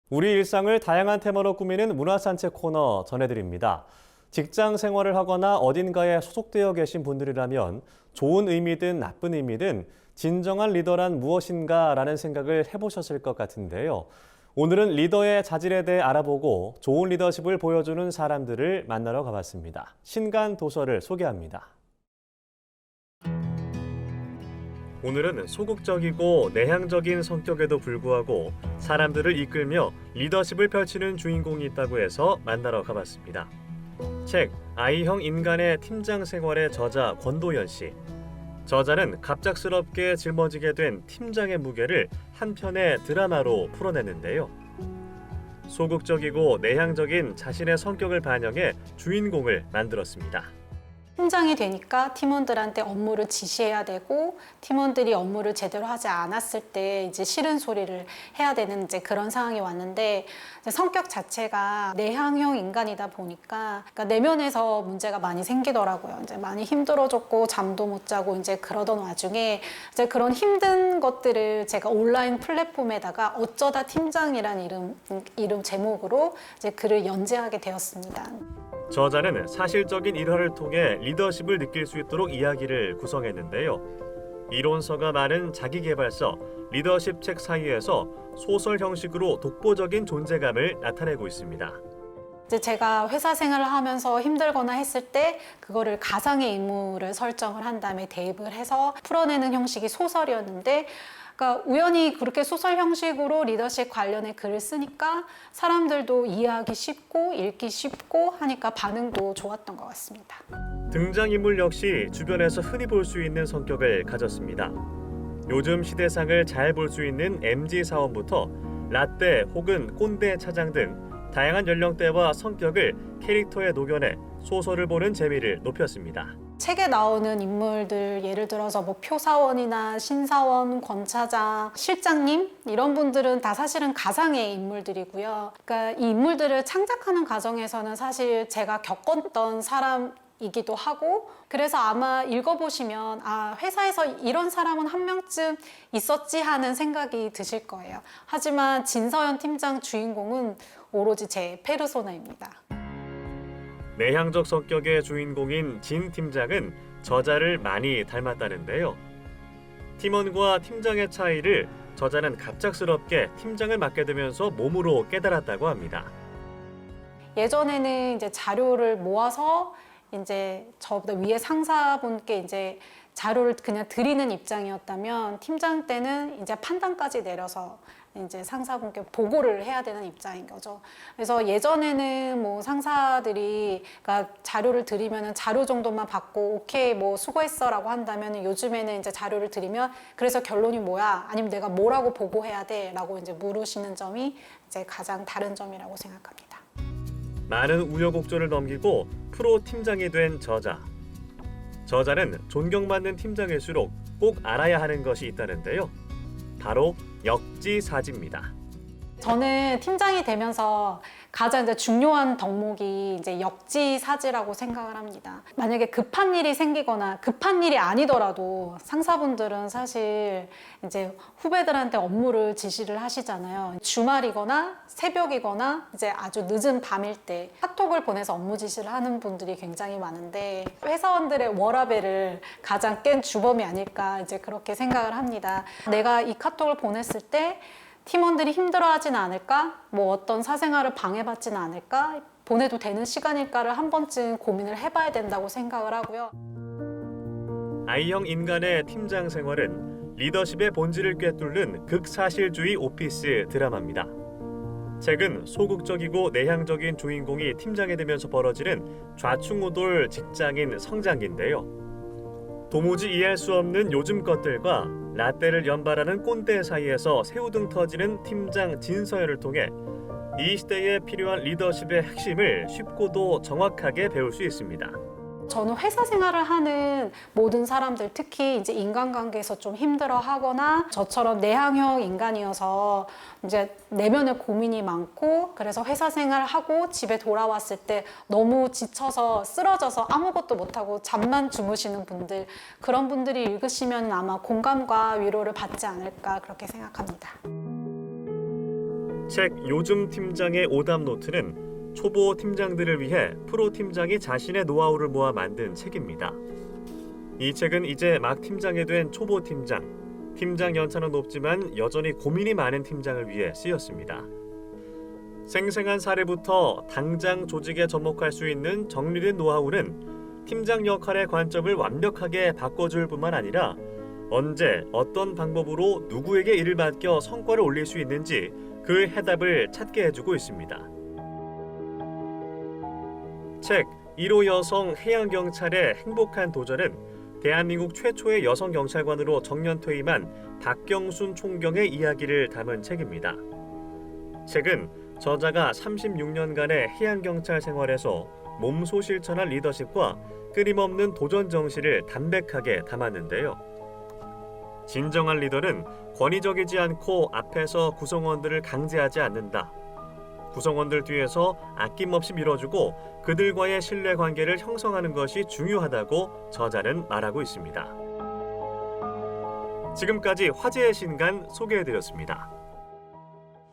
우리 일상을 다양한 테마로 꾸미는 문화산책 코너 전해드립니다. 직장 생활을 하거나 어딘가에 소속되어 계신 분들이라면 좋은 의미든 나쁜 의미든 진정한 리더란 무엇인가라는 생각을 해보셨을 것 같은데요. 오늘은 리더의 자질에 대해 알아보고 좋은 리더십을 보여주는 사람들을 만나러 가봤습니다. 신간 도서를 소개합니다. 오늘은 소극적이고 내향적인 성격에도 불구하고 사람들을 이끌며 리더십을 펼치는 주인공이 있다고 해서 만나러 가봤습니다. 책 I형 인간의 팀장 생활의 저자 권도연 씨. 저자는 갑작스럽게 짊어지게 된 팀장의 무게를 한 편의 드라마로 풀어내는데요. 소극적이고 내향적인 자신의 성격을 반영해 주인공을 만들었습니다. 팀장이 되니까 팀원들한테 업무를 지시해야 되고 팀원들이 업무를 제대로 하지 않았을 때 이제 싫은 소리를 해야 되는 이제 그런 상황이 왔는데 성격 자체가 내향형 인간이다 보니까 그러니까 내면에서 문제가 많이 생기더라고요. 이제 많이 힘들어졌고 잠도 못 자고 이제 그러던 와중에 이제 그런 힘든 것들을 제가 온라인 플랫폼에다가 어쩌다 팀장이란 이름 제목으로 이제 글을 연재하게 되었습니다. 저자는 사실적인 일화를 통해 리더십을 느낄 수 있도록 이야기를 구성했는데요. 이론서가 많은 자기계발서, 리더십 책 사이에서 소설 형식으로 독보적인 존재감을 나타내고 있습니다. 이제 제가 회사 생활을 하면서 힘들거나 했을 때 그거를 가상의 인물을 설정을 한 다음에 대입을 해서 풀어내는 형식이 소설이었는데 그러니까 우연히 그렇게 소설 형식으로 리더십 관련의 글을 쓰니까 사람들도 이해하기 쉽고 읽기 쉽고 하니까 반응도 좋았던 것 같습니다. 등장인물 역시 주변에서 흔히 볼 수 있는 성격을 가졌습니다. 요즘 시대상을 잘 볼 수 있는 MZ 사원부터 라떼 혹은 꼰대 차장 등 다양한 연령대와 성격을 캐릭터에 녹여내 소설을 보는 재미를 높였습니다. 책에 나오는 인물들 예를 들어서 뭐 표사원이나 신사원, 권차장, 실장님 이런 분들은 다 사실은 가상의 인물들이고요. 그러니까 이 인물들을 창작하는 과정에서는 사실 제가 겪었던 사람이기도 하고 그래서 아마 읽어보시면 아 회사에서 이런 사람은 한 명쯤 있었지 하는 생각이 드실 거예요. 하지만 진서연 팀장 주인공은 오로지 제 페르소나입니다. 내향적 성격의 주인공인 진 팀장은 저자를 많이 닮았다는데요. 팀원과 팀장의 차이를 저자는 갑작스럽게 팀장을 맡게 되면서 몸으로 깨달았다고 합니다. 예전에는 이제 자료를 모아서 이제 저보다 위에 상사분께 이제 자료를 그냥 드리는 입장이었다면 팀장 때는 이제 판단까지 내려서 이제 상사분께 보고를 해야 되는 입장인 거죠. 그래서 예전에는 뭐 상사들이 그러니까 자료를 드리면은 자료 정도만 받고 오케이 뭐 수고했어라고 한다면 요즘에는 이제 자료를 드리면 그래서 결론이 뭐야? 아니면 내가 뭐라고 보고해야 돼?라고 이제 물으시는 점이 이제 가장 다른 점이라고 생각합니다. 많은 우여곡절을 넘기고 프로 팀장이 된 저자. 저자는 존경받는 팀장일수록 꼭 알아야 하는 것이 있다는데요. 바로 역지사지입니다. 저는 팀장이 되면서 가장 이제 중요한 덕목이 이제 역지사지라고 생각을 합니다. 만약에 급한 일이 생기거나 급한 일이 아니더라도 상사분들은 사실 이제 후배들한테 업무를 지시를 하시잖아요. 주말이거나 새벽이거나 이제 아주 늦은 밤일 때 카톡을 보내서 업무 지시를 하는 분들이 굉장히 많은데 회사원들의 워라밸을 가장 깬 주범이 아닐까 이제 그렇게 생각을 합니다. 내가 이 카톡을 보냈을 때 팀원들이 힘들어하진 않을까? 뭐 어떤 사생활을 방해받지는 않을까? 보내도 되는 시간일까를 한 번쯤 고민을 해봐야 된다고 생각을 하고요. I형 인간의 팀장 생활은 리더십의 본질을 꿰뚫는 극사실주의 오피스 드라마입니다. 책은 소극적이고 내향적인 주인공이 팀장이 되면서 벌어지는 좌충우돌 직장인 성장기인데요. 도무지 이해할 수 없는 요즘 것들과 라떼를 연발하는 꼰대 사이에서 새우등 터지는 팀장 진서연을 통해 이 시대에 필요한 리더십의 핵심을 쉽고도 정확하게 배울 수 있습니다. 저는 회사 생활을 하는 모든 사람들, 특히 이제 인간관계에서 좀 힘들어하거나 저처럼 내향형 인간이어서 이제 내면에 고민이 많고 그래서 회사 생활을 하고 집에 돌아왔을 때 너무 지쳐서 쓰러져서 아무것도 못하고 잠만 주무시는 분들, 그런 분들이 읽으시면 아마 공감과 위로를 받지 않을까 그렇게 생각합니다. 책 요즘 팀장의 오답 노트는 초보 팀장들을 위해 프로 팀장이 자신의 노하우를 모아 만든 책입니다. 이 책은 이제 막 팀장이 된 초보 팀장 연차는 높지만 여전히 고민이 많은 팀장을 위해 쓰였습니다. 생생한 사례부터 당장 조직에 접목할 수 있는 정리된 노하우는 팀장 역할의 관점을 완벽하게 바꿔줄 뿐만 아니라 언제 어떤 방법으로 누구에게 일을 맡겨 성과를 올릴 수 있는지 그 해답을 찾게 해주고 있습니다. 책 1호 여성 해양경찰의 행복한 도전은 대한민국 최초의 여성 경찰관으로 정년퇴임한 박경순 총경의 이야기를 담은 책입니다. 책은 저자가 36년간의 해양경찰 생활에서 몸소 실천한 리더십과 끊임없는 도전 정신을 담백하게 담았는데요. 진정한 리더는 권위적이지 않고 앞에서 구성원들을 강제하지 않는다. 구성원들 뒤에서 아낌없이 밀어주고 그들과의 신뢰관계를 형성하는 것이 중요하다고 저자는 말하고 있습니다. 지금까지 화제의 신간 소개해드렸습니다.